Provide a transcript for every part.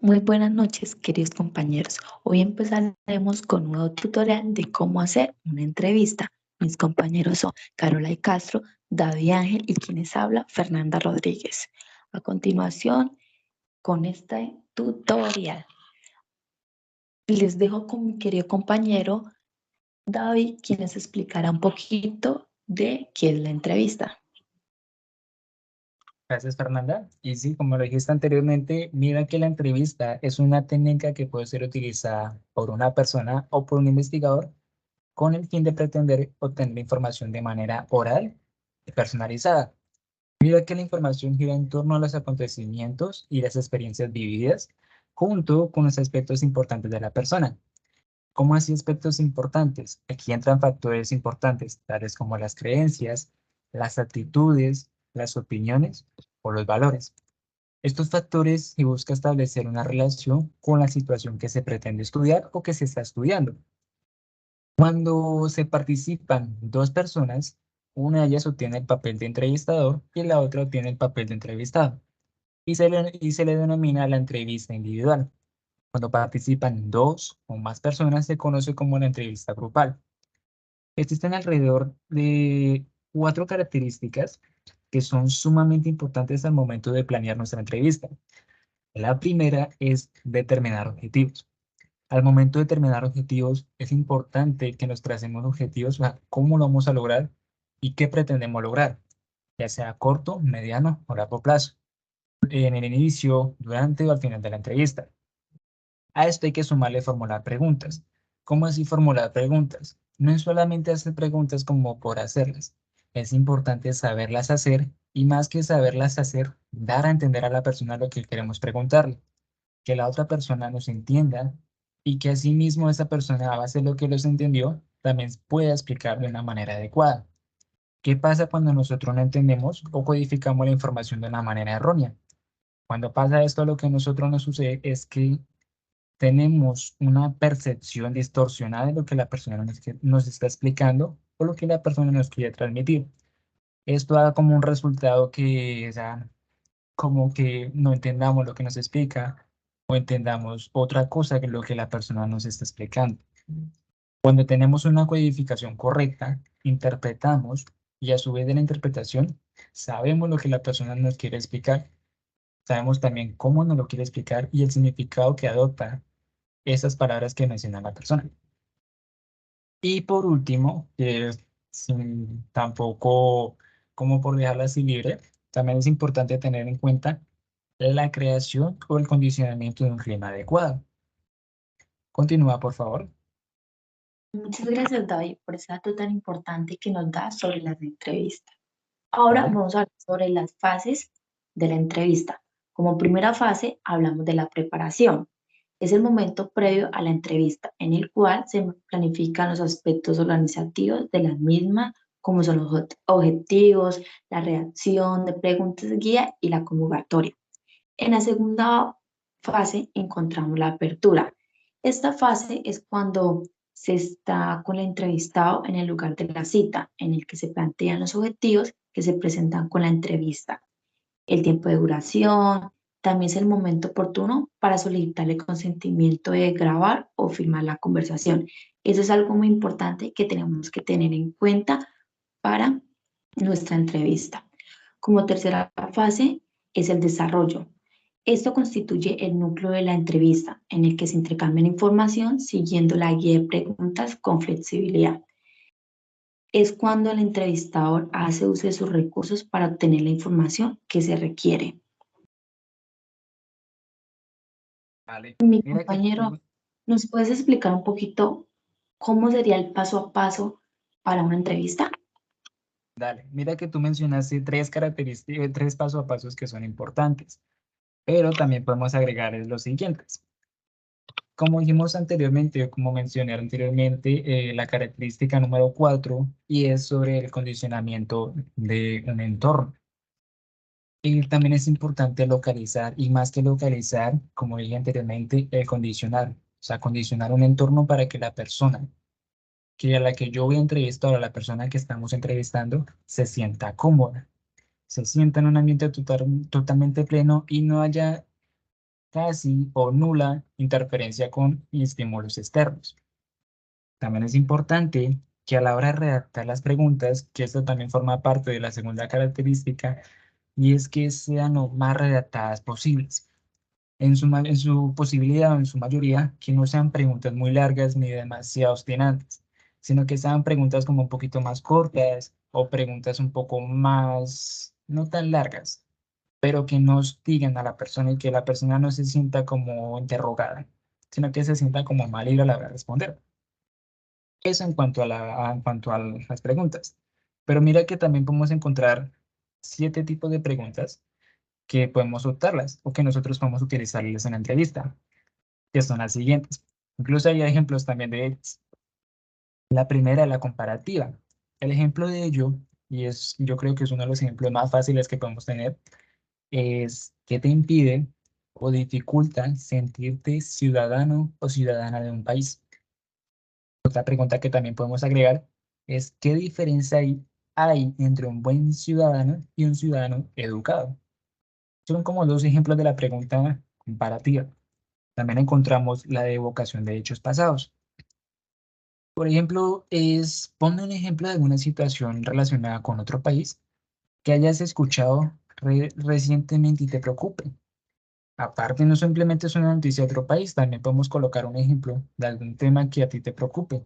Muy buenas noches, queridos compañeros. Hoy empezaremos con un nuevo tutorial de cómo hacer una entrevista. Mis compañeros son Carola y Castro, David Ángel y quienes habla, Fernanda Rodríguez. A continuación, con este tutorial, les dejo con mi querido compañero David, quien les explicará un poquito de qué es la entrevista. Gracias, Fernanda. Y sí, como lo dijiste anteriormente, mira que la entrevista es una técnica que puede ser utilizada por una persona o por un investigador con el fin de pretender obtener información de manera oral y personalizada. Mira que la información gira en torno a los acontecimientos y las experiencias vividas junto con los aspectos importantes de la persona. ¿Cómo así aspectos importantes? Aquí entran factores importantes, tales como las creencias, las actitudes, las opiniones o los valores. Estos factores se busca establecer una relación con la situación que se pretende estudiar o que se está estudiando. Cuando se participan dos personas, una de ellas obtiene el papel de entrevistador y la otra obtiene el papel de entrevistado, y se le denomina la entrevista individual. Cuando participan dos o más personas, se conoce como la entrevista grupal. Existen alrededor de 4 características que son sumamente importantes al momento de planear nuestra entrevista. La primera es determinar objetivos. Al momento de determinar objetivos, es importante que nos tracemos objetivos, o sea, cómo lo vamos a lograr y qué pretendemos lograr, ya sea a corto, mediano o largo plazo, en el inicio, durante o al final de la entrevista. A esto hay que sumarle formular preguntas. ¿Cómo así formular preguntas? No es solamente hacer preguntas como por hacerlas. Es importante saberlas hacer y más que saberlas hacer, dar a entender a la persona lo que queremos preguntarle, que la otra persona nos entienda y que asimismo esa persona, a base de lo que los entendió, también pueda explicar de una manera adecuada. ¿Qué pasa cuando nosotros no entendemos o codificamos la información de una manera errónea? Cuando pasa esto, lo que a nosotros nos sucede es que tenemos una percepción distorsionada de lo que la persona nos está explicando o lo que la persona nos quiere transmitir. Esto da como un resultado que sea como que no entendamos lo que nos explica o entendamos otra cosa que lo que la persona nos está explicando. Cuando tenemos una codificación correcta, interpretamos y a su vez de la interpretación sabemos lo que la persona nos quiere explicar, sabemos también cómo nos lo quiere explicar y el significado que adopta esas palabras que menciona la persona. Y por último, sin tampoco como por dejarla así libre, también es importante tener en cuenta la creación o el condicionamiento de un clima adecuado. Continúa, por favor. Muchas gracias, David, por ese dato tan importante que nos da sobre las entrevistas. Ahora Vale. vamos a hablar sobre las fases de la entrevista. Como primera fase, hablamos de la preparación. Es el momento previo a la entrevista, en el cual se planifican los aspectos organizativos de la misma, como son los objetivos, la redacción de preguntas guía y la convocatoria. En la segunda fase encontramos la apertura. Esta fase es cuando se está con el entrevistado en el lugar de la cita, en el que se plantean los objetivos que se presentan con la entrevista, el tiempo de duración, también es el momento oportuno para solicitar el consentimiento de grabar o filmar la conversación. Eso es algo muy importante que tenemos que tener en cuenta para nuestra entrevista. Como tercera fase es el desarrollo. Esto constituye el núcleo de la entrevista, en el que se intercambian información siguiendo la guía de preguntas con flexibilidad. Es cuando el entrevistador hace uso de sus recursos para obtener la información que se requiere. Vale. Mi Mira que compañero, ¿nos puedes explicar un poquito cómo sería el paso a paso para una entrevista? mira que tú mencionaste 3 características, 3 pasos que son importantes, pero también podemos agregar los siguientes. Como dijimos anteriormente, o como mencioné anteriormente, la característica número 4 y es sobre el condicionamiento de un entorno. Y también es importante localizar, y más que localizar, como dije anteriormente, el condicionar. O sea, condicionar un entorno para que la persona que a la que yo voy a entrevistar, o la persona que estamos entrevistando, se sienta cómoda, se sienta en un ambiente totalmente pleno y no haya casi o nula interferencia con estímulos externos. También es importante que a la hora de redactar las preguntas, que esto también forma parte de la segunda característica, y es que sean lo más redactadas posibles. En su posibilidad o en su mayoría, que no sean preguntas muy largas ni demasiado obstinantes, sino que sean preguntas como un poquito más cortas o preguntas un poco más, no tan largas, pero que no hostiguen a la persona y que la persona no se sienta como interrogada, sino que se sienta como mal ir a la hora de responder. Eso en cuanto en cuanto a las preguntas. Pero mira que también podemos encontrar 7 tipos de preguntas que podemos optarlas o que nosotros podemos utilizarlas en la entrevista, que son las siguientes. Incluso hay ejemplos también de ellas. La primera, la comparativa. El ejemplo de ello, y yo creo que es uno de los ejemplos más fáciles que podemos tener, es ¿qué te impide o dificulta sentirte ciudadano o ciudadana de un país? Otra pregunta que también podemos agregar es ¿qué diferencia hay entre un buen ciudadano y un ciudadano educado? Son como 2 ejemplos de la pregunta comparativa. También encontramos la de evocación de hechos pasados. Por ejemplo, ponme un ejemplo de alguna situación relacionada con otro país que hayas escuchado recientemente y te preocupe. Aparte, no simplemente es una noticia de otro país, también podemos colocar un ejemplo de algún tema que a ti te preocupe.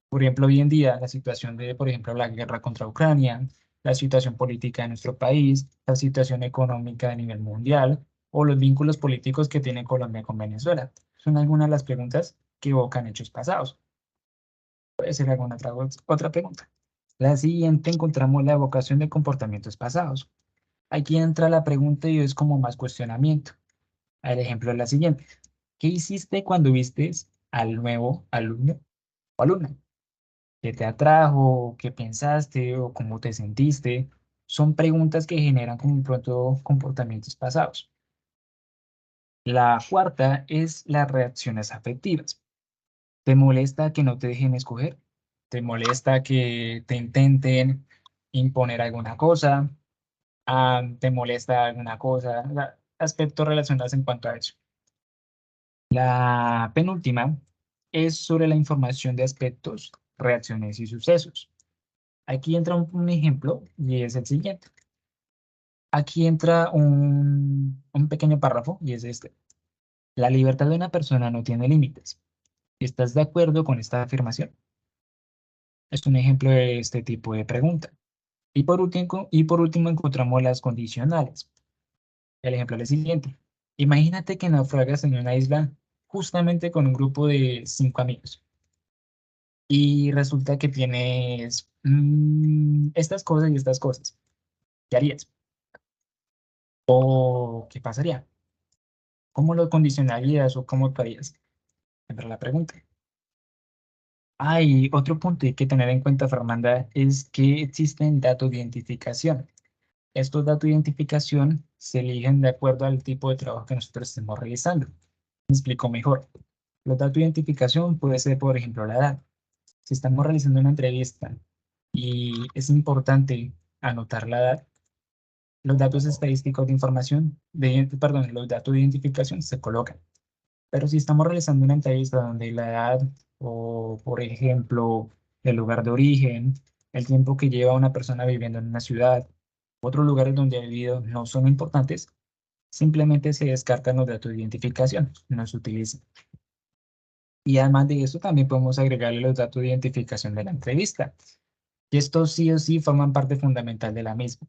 Por ejemplo, hoy en día, la situación de, por ejemplo, la guerra contra Ucrania, la situación política de nuestro país, la situación económica a nivel mundial o los vínculos políticos que tiene Colombia con Venezuela. Son algunas de las preguntas que evocan hechos pasados. Puede ser alguna otra pregunta. La siguiente encontramos la evocación de comportamientos pasados. Aquí entra la pregunta y es como más cuestionamiento. El ejemplo es la siguiente. ¿Qué hiciste cuando viste al nuevo alumno o alumna? ¿Qué te atrajo? ¿Qué pensaste? ¿O cómo te sentiste? Son preguntas que generan como pronto comportamientos pasados. La cuarta es las reacciones afectivas. ¿Te molesta que no te dejen escoger? ¿Te molesta que te intenten imponer alguna cosa? ¿Te molesta alguna cosa? Aspectos relacionados en cuanto a eso. La penúltima es sobre la información de aspectos, reacciones y sucesos. Aquí entra un ejemplo y es el siguiente. Aquí entra un pequeño párrafo y es este. La libertad de una persona no tiene límites. ¿Estás de acuerdo con esta afirmación? Es un ejemplo de este tipo de pregunta. Y por último encontramos las condicionales. El ejemplo es el siguiente. Imagínate que naufragas en una isla justamente con un grupo de 5 amigos. Y resulta que tienes estas cosas y estas cosas. ¿Qué harías? ¿O qué pasaría? ¿Cómo lo condicionarías o cómo actuarías? Entra la pregunta. Hay otro punto que hay que tener en cuenta, Fernanda, es que existen datos de identificación. Estos datos de identificación se eligen de acuerdo al tipo de trabajo que nosotros estemos realizando. Me explico mejor. Los datos de identificación puede ser, por ejemplo, la edad. Si estamos realizando una entrevista y es importante anotar la edad, los datos estadísticos de información, perdón, los datos de identificación se colocan. Pero si estamos realizando una entrevista donde la edad o, por ejemplo, el lugar de origen, el tiempo que lleva una persona viviendo en una ciudad, otros lugares donde ha vivido no son importantes, simplemente se descartan los datos de identificación, no se utilizan. Y además de eso, también podemos agregarle los datos de identificación de la entrevista. Y estos sí o sí forman parte fundamental de la misma.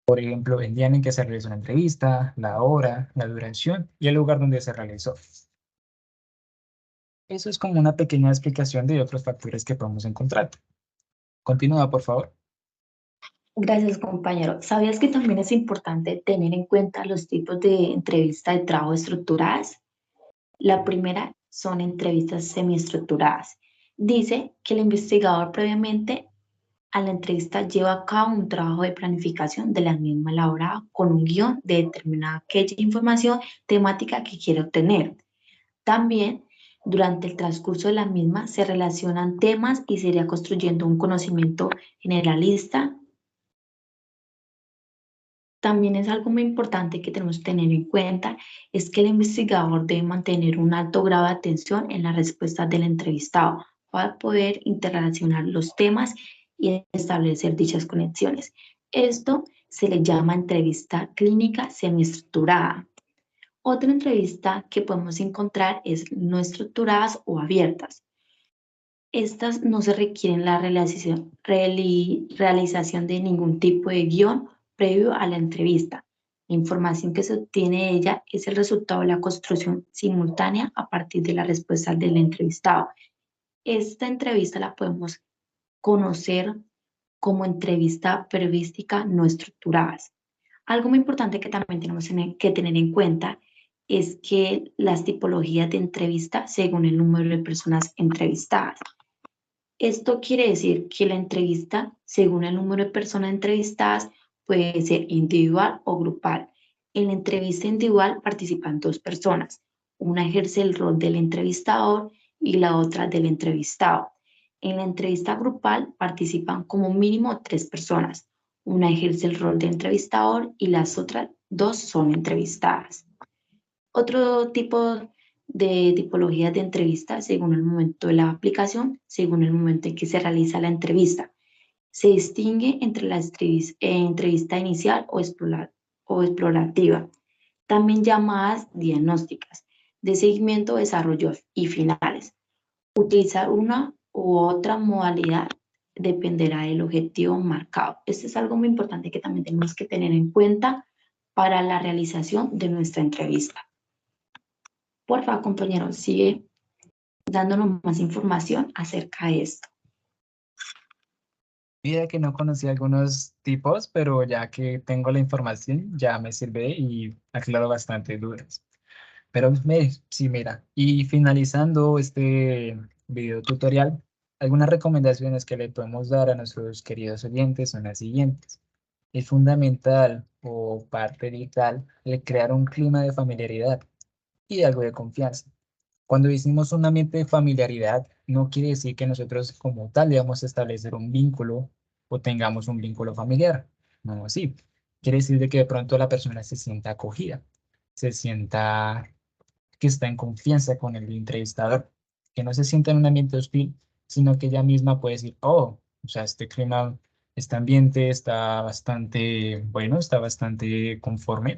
Por ejemplo, el día en que se realizó la entrevista, la hora, la duración y el lugar donde se realizó. Eso es como una pequeña explicación de otros factores que podemos encontrar. Continúa, por favor. Gracias, compañero. ¿Sabías que también es importante tener en cuenta los tipos de entrevista de trabajo estructuradas? La primera son entrevistas semiestructuradas. Dice que el investigador previamente a la entrevista lleva a cabo un trabajo de planificación de la misma elaborada con un guión de determinada aquella información temática que quiere obtener. También, durante el transcurso de la misma, se relacionan temas y se irá construyendo un conocimiento generalista También es algo muy importante que tenemos que tener en cuenta, es que el investigador debe mantener un alto grado de atención en las respuestas del entrevistado para poder interrelacionar los temas y establecer dichas conexiones. Esto se le llama entrevista clínica semiestructurada. Otra entrevista que podemos encontrar es no estructuradas o abiertas. Estas no se requieren la realización de ningún tipo de guión previo a la entrevista. La información que se obtiene de ella es el resultado de la construcción simultánea a partir de la respuesta del entrevistado. Esta entrevista la podemos conocer como entrevista periodística no estructuradas. Algo muy importante que también tenemos que tener en cuenta es que las tipologías de entrevista según el número de personas entrevistadas. Esto quiere decir que la entrevista, según el número de personas entrevistadas, puede ser individual o grupal. En la entrevista individual participan dos personas. Una ejerce el rol del entrevistador y la otra del entrevistado. En la entrevista grupal participan como mínimo tres personas. Una ejerce el rol de entrevistador y las otras dos son entrevistadas. Otro tipo de tipologías de entrevista según el momento de la aplicación, según el momento en que se realiza la entrevista. Se distingue entre la entrevista inicial o explorativa, también llamadas diagnósticas, de seguimiento, desarrollo y finales. Utilizar una u otra modalidad dependerá del objetivo marcado. Esto es algo muy importante que también tenemos que tener en cuenta para la realización de nuestra entrevista. Porfa, compañero, sigue dándonos más información acerca de esto. Mira que no conocía algunos tipos, pero ya que tengo la información, ya me sirve y aclaro bastante dudas. Pero sí, mira, y finalizando este video tutorial, algunas recomendaciones que le podemos dar a nuestros queridos oyentes son las siguientes. Es fundamental o parte vital el crear un clima de familiaridad y algo de confianza. Cuando decimos un ambiente de familiaridad, no quiere decir que nosotros como tal debamos establecer un vínculo o tengamos un vínculo familiar. No, así. Quiere decir de que de pronto la persona se sienta acogida, se sienta que está en confianza con el entrevistador, que no se sienta en un ambiente hostil, sino que ella misma puede decir, oh, o sea, este clima, este ambiente está bastante bueno, está bastante conforme.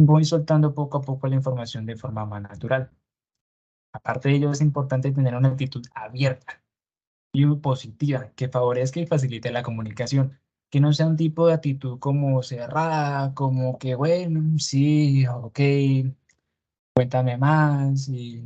Voy soltando poco a poco la información de forma más natural. Aparte de ello, es importante tener una actitud abierta y muy positiva que favorezca y facilite la comunicación. Que no sea un tipo de actitud como cerrada, como que, bueno, sí, ok, cuéntame más y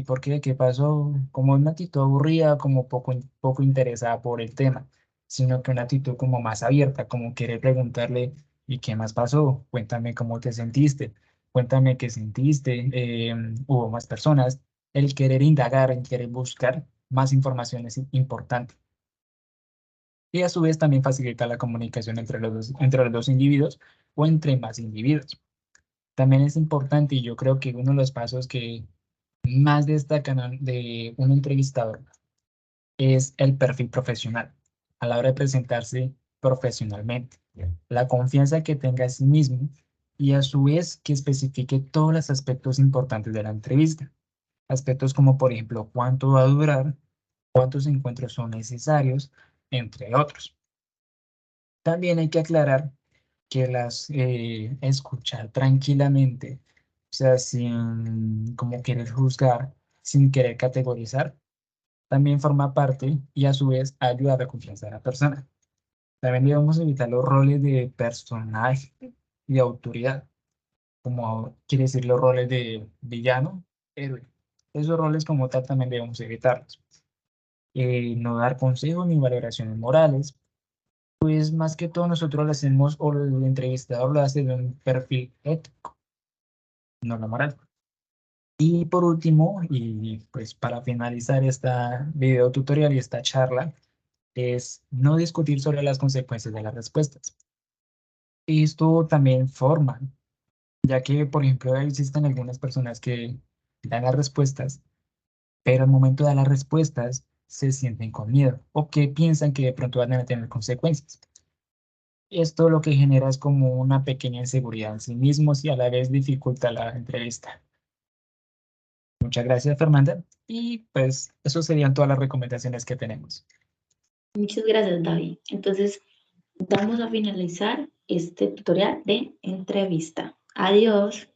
por qué, qué pasó, como una actitud aburrida, como poco interesada por el tema, sino que una actitud como más abierta, como querer preguntarle, ¿y qué más pasó? Cuéntame cómo te sentiste, cuéntame qué sentiste, hubo más personas, el querer indagar, el querer buscar más información es importante. Y a su vez también facilita la comunicación entre los dos individuos o entre más individuos. También es importante, y yo creo que uno de los pasos que más destacan de un entrevistador es el perfil profesional a la hora de presentarse profesionalmente. La confianza que tenga en sí mismo y a su vez que especifique todos los aspectos importantes de la entrevista. Aspectos como, por ejemplo, cuánto va a durar, cuántos encuentros son necesarios, entre otros. También hay que aclarar que las escuchar tranquilamente, o sea, sin como querer juzgar, sin querer categorizar, también forma parte y a su vez ayuda a la confianza de la persona. También debemos evitar los roles de personaje y de autoridad, como quiere decir los roles de villano, héroe. Esos roles como tal también debemos evitarlos. No dar consejos ni valoraciones morales, pues más que todo nosotros lo hacemos o el entrevistador lo hace de un perfil ético, no la moral. Y por último, y pues para finalizar esta video tutorial y esta charla, es no discutir sobre las consecuencias de las respuestas. Esto también forma, ya que por ejemplo existen algunas personas que dan las respuestas, pero al momento de dar las respuestas se sienten con miedo o que piensan que de pronto van a tener consecuencias. Esto lo que genera es como una pequeña inseguridad en sí mismos y a la vez dificulta la entrevista. Muchas gracias, Fernanda. Y pues eso serían todas las recomendaciones que tenemos. Muchas gracias, David. Entonces, vamos a finalizar este tutorial de entrevista. Adiós.